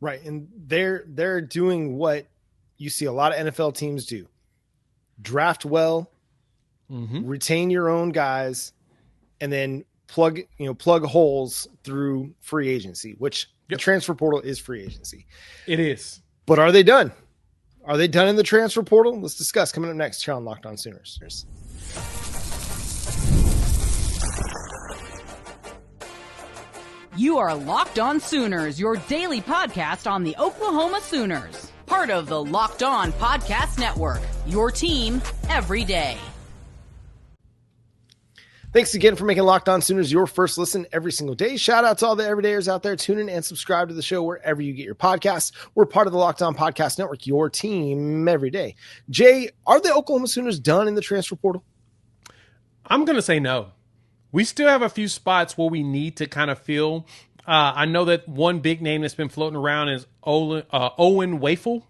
Right. And they're doing what you see a lot of NFL teams do. Draft well, retain your own guys, and then plug holes through free agency, which the transfer portal is free agency. It is. But are they done? Are they done in the transfer portal? Let's discuss coming up next here on Locked On Sooners. You are Locked On Sooners, your daily podcast on the Oklahoma Sooners. Part of the Locked On Podcast Network, your team every day. Thanks again for making Locked On Sooners your first listen every single day. Shout out to all the everydayers out there. Tune in and subscribe to the show wherever you get your podcasts. We're part of the Locked On Podcast Network, your team every day. Jay, are the Oklahoma Sooners done in the transfer portal? I'm going to say no. We still have a few spots where we need to kind of fill. I know that one big name that's been floating around is Owen Wafle.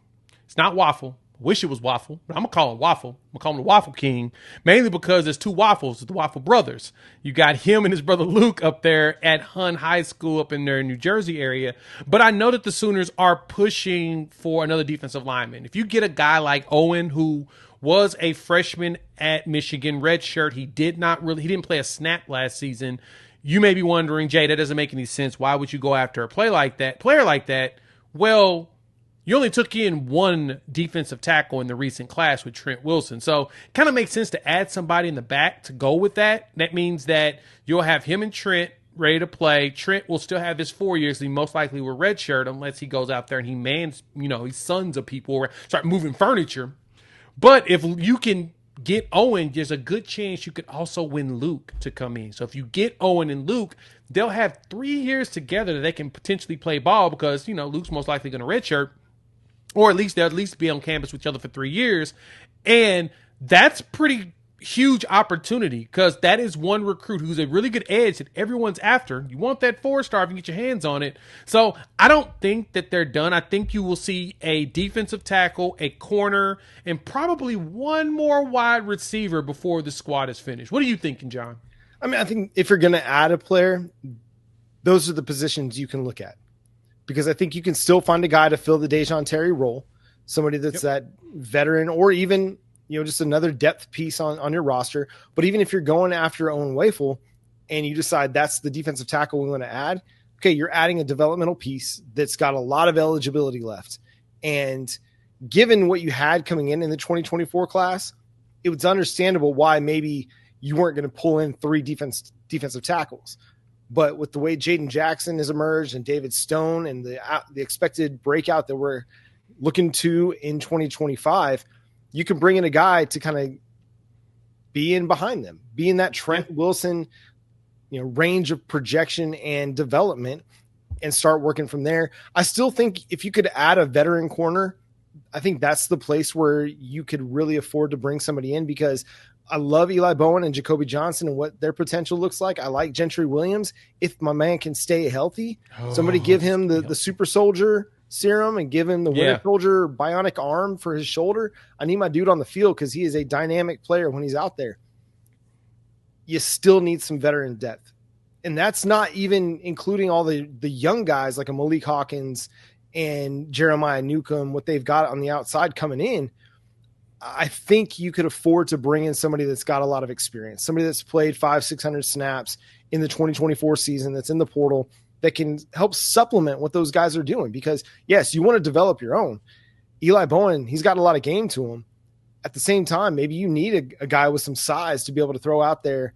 It's not Waffle. I wish it was Waffle, but I'm going to call him Waffle. I'm going to call him the Waffle King, mainly because there's two Waffles, the Waffle brothers. You got him and his brother Luke up there at Hunn High School up in their New Jersey area. But I know that the Sooners are pushing for another defensive lineman. If you get a guy like Owen, who was a freshman at Michigan, redshirt, he didn't play a snap last season. You may be wondering, Jay, that doesn't make any sense. Why would you go after a player like that? Well, you only took in one defensive tackle in the recent class with Trent Wilson. So it kind of makes sense to add somebody in the back to go with that. That means that you'll have him and Trent ready to play. Trent will still have his 4 years. He most likely will redshirt unless he goes out there and he sons of people, start moving furniture. But if you can get Owen, there's a good chance you could also win Luke to come in. So if you get Owen and Luke, they'll have 3 years together that they can potentially play ball because, Luke's most likely going to redshirt, or they'll at least be on campus with each other for 3 years. And that's pretty huge opportunity because that is one recruit who's a really good edge that everyone's after. You want that 4-star if you get your hands on it. So I don't think that they're done. I think you will see a defensive tackle, a corner, and probably one more wide receiver before the squad is finished. What are you thinking, John? I think if you're going to add a player, those are the positions you can look at because I think you can still find a guy to fill the Dejon Terry role, somebody that's that veteran or even just another depth piece on your roster. But even if you're going after Owen Wafle and you decide that's the defensive tackle we want to add, okay, you're adding a developmental piece that's got a lot of eligibility left. And given what you had coming in the 2024 class, it was understandable why maybe you weren't going to pull in 3 defensive tackles. But with the way Jaden Jackson has emerged and David Stone and the expected breakout that we're looking to in 2025, you can bring in a guy to kind of be in behind them, be in that Trent Wilson, range of projection and development and start working from there. I still think if you could add a veteran corner, I think that's the place where you could really afford to bring somebody in because I love Eli Bowen and Jacoby Johnson and what their potential looks like. I like Gentry Williams. If my man can stay healthy, somebody give him the super soldier serum and give him the Winter Soldier bionic arm for his shoulder. I need my dude on the field because he is a dynamic player when he's out there. You still need some veteran depth. And that's not even including all the young guys like a Malik Hawkins and Jeremiah Newcomb, what they've got on the outside coming in. I think you could afford to bring in somebody that's got a lot of experience, somebody that's played 500-600 snaps in the 2024 season that's in the portal that can help supplement what those guys are doing. Because, yes, you want to develop your own. Eli Bowen, he's got a lot of game to him. At the same time, maybe you need a guy with some size to be able to throw out there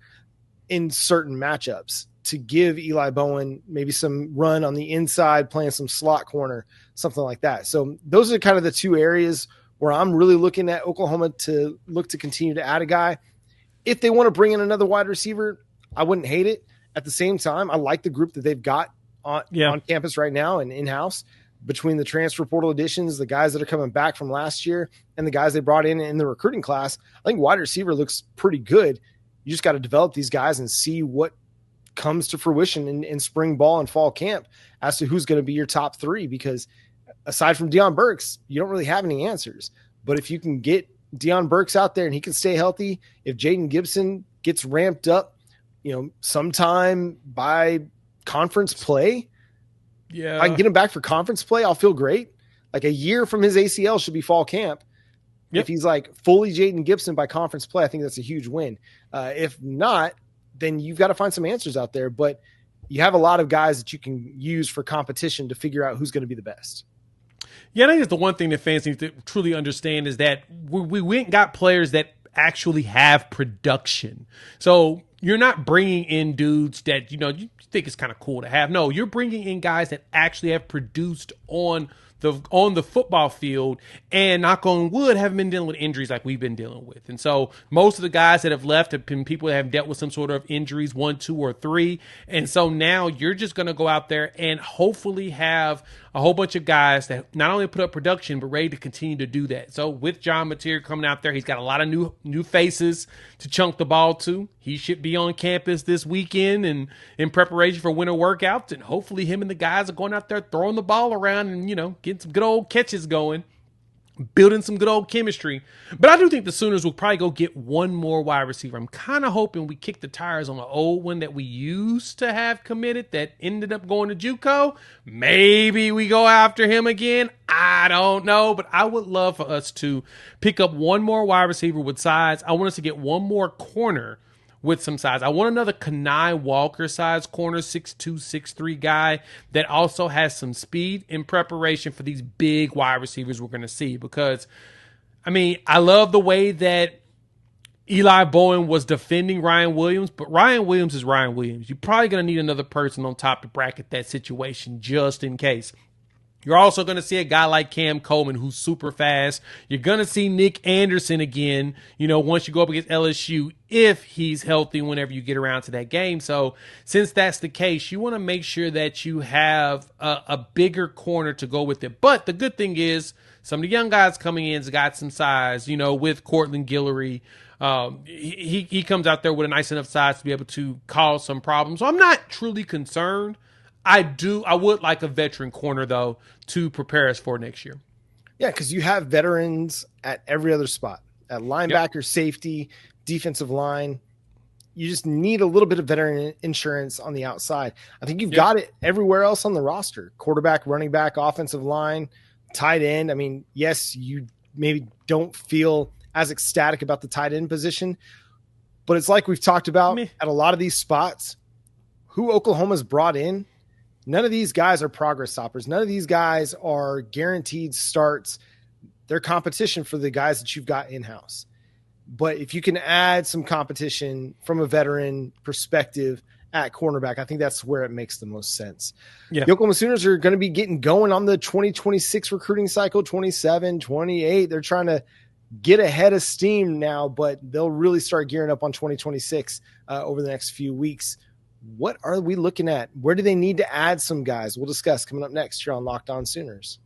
in certain matchups to give Eli Bowen maybe some run on the inside, playing some slot corner, something like that. So those are kind of the two areas where I'm really looking at Oklahoma to look to continue to add a guy. If they want to bring in another wide receiver, I wouldn't hate it. At the same time, I like the group that they've got on campus right now and in-house between the transfer portal additions, the guys that are coming back from last year, and the guys they brought in the recruiting class. I think wide receiver looks pretty good. You just got to develop these guys and see what comes to fruition in spring ball and fall camp as to who's going to be your top 3, because aside from Deion Burks, you don't really have any answers. But if you can get Deion Burks out there and he can stay healthy, if Jaden Gibson gets ramped up, sometime by conference play, Yeah. I can get him back for conference play, I'll feel great. Like a year from his ACL should be fall camp. Yep. If he's like fully Jaden Gibson by conference play, I think that's a huge win. If not, then you've got to find some answers out there. But you have a lot of guys that you can use for competition to figure out who's going to be the best. Yeah, I think it's the one thing that fans need to truly understand is that we went and got players that actually have production. So you're not bringing in dudes that, you think it's kind of cool to have. No, you're bringing in guys that actually have produced on the football field, and knock on wood, haven't been dealing with injuries like we've been dealing with. And so most of the guys that have left have been people that have dealt with some sort of injuries, 1, 2, or 3. And so now you're just going to go out there and hopefully have a whole bunch of guys that not only put up production, but ready to continue to do that. So with John Mateer coming out there, he's got a lot of new faces to chunk the ball to. He should be on campus this weekend and in preparation for winter workouts. And hopefully him and the guys are going out there throwing the ball around and, getting some good old catches going, building some good old chemistry. But I do think the Sooners will probably go get one more wide receiver. I'm kind of hoping we kick the tires on the old one that we used to have committed that ended up going to JUCO. Maybe we go after him again. I don't know, but I would love for us to pick up one more wide receiver with size. I want us to get one more corner with some size. I want another Kanai Walker size corner, 6'2", 6'3" guy that also has some speed in preparation for these big wide receivers we're going to see. Because, I love the way that Eli Bowen was defending Ryan Williams, but Ryan Williams is Ryan Williams. You're probably going to need another person on top to bracket that situation just in case. You're also going to see a guy like Cam Coleman who's super fast. You're going to see Nick Anderson again, once you go up against LSU, if he's healthy whenever you get around to that game. So since that's the case, you want to make sure that you have a bigger corner to go with it. But the good thing is some of the young guys coming in's got some size, with Cortland Guillory. He comes out there with a nice enough size to be able to cause some problems. So I'm not truly concerned. I would like a veteran corner, though, to prepare us for next year. Yeah, because you have veterans at every other spot. At linebacker, safety, defensive line. You just need a little bit of veteran insurance on the outside. I think you've got it everywhere else on the roster. Quarterback, running back, offensive line, tight end. Yes, you maybe don't feel as ecstatic about the tight end position, but it's like we've talked about at a lot of these spots, who Oklahoma's brought in. None of these guys are progress stoppers. None of these guys are guaranteed starts. They're competition for the guys that you've got in-house. But if you can add some competition from a veteran perspective at cornerback, I think that's where it makes the most sense. Yeah. The Oklahoma Sooners are going to be getting going on the 2026 recruiting cycle, 27, 28. They're trying to get ahead of steam now, but they'll really start gearing up on 2026 over the next few weeks. What are we looking at? Where do they need to add some guys? We'll discuss coming up next here on Locked On Sooners.